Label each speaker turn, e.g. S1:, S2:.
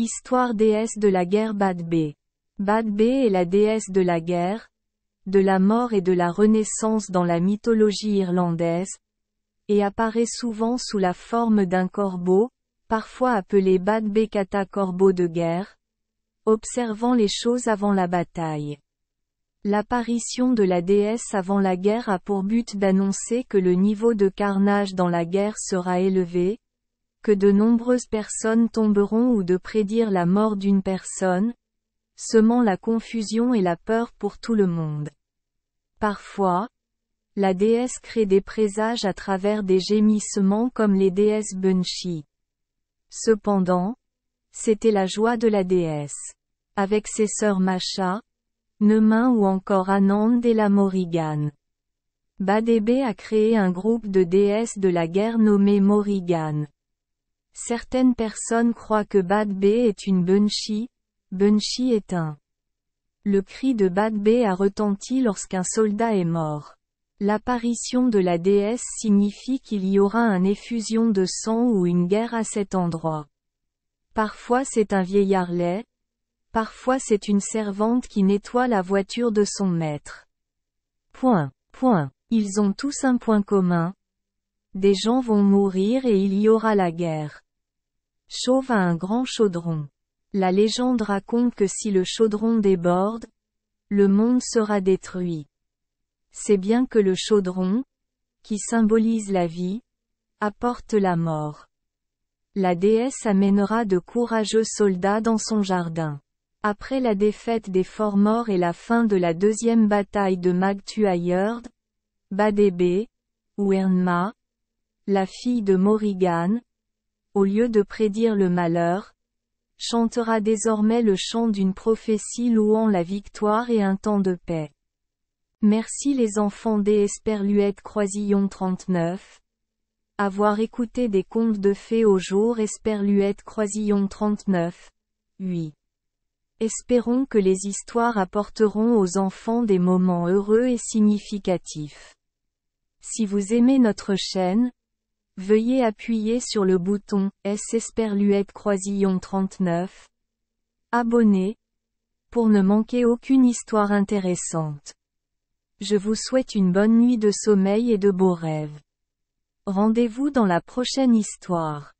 S1: Histoire déesse de la guerre Badbé. Badbé est la déesse de la guerre, de la mort et de la renaissance dans la mythologie irlandaise, et apparaît souvent sous la forme d'un corbeau, parfois appelé Badbé Kata corbeau de guerre, observant les choses avant la bataille. L'apparition de la déesse avant la guerre a pour but d'annoncer que le niveau de carnage dans la guerre sera élevé, que de nombreuses personnes tomberont ou de prédire la mort d'une personne, semant la confusion et la peur pour tout le monde. Parfois, la déesse crée des présages à travers des gémissements comme les déesses Banshee. Cependant, c'était la joie de la déesse. Avec ses sœurs Macha, Nemin ou encore Anand et la Morrigan. Badbé a créé un groupe de déesses de la guerre nommé Morrigan. Certaines personnes croient que Badbé est une Banshee, Banshee est un. Le cri de Badbé a retenti lorsqu'un soldat est mort. L'apparition de la déesse signifie qu'il y aura une effusion de sang ou une guerre à cet endroit. Parfois c'est un vieillard laid, parfois c'est une servante qui nettoie la voiture de son maître. Ils ont tous un point commun. Des gens vont mourir et il y aura la guerre. Chauve a un grand chaudron. La légende raconte que si le chaudron déborde, le monde sera détruit. C'est bien que le chaudron, qui symbolise la vie, apporte la mort. La déesse amènera de courageux soldats dans son jardin. Après la défaite des Forts-Morts et la fin de la deuxième bataille de Magtuayeard, Badbé, ou Ernma, la fille de Morrigan, au lieu de prédire le malheur, chantera désormais le chant d'une prophétie louant la victoire et un temps de paix. Merci les enfants des Esperluette Croisillon 39. Avoir écouté des contes de fées au jour Esperluette Croisillon 39. 8. Espérons que les histoires apporteront aux enfants des moments heureux et significatifs. Si vous aimez notre chaîne, veuillez appuyer sur le bouton S Esperluette Croisillon 39. Abonner, pour ne manquer aucune histoire intéressante. Je vous souhaite une bonne nuit de sommeil et de beaux rêves. Rendez-vous dans la prochaine histoire.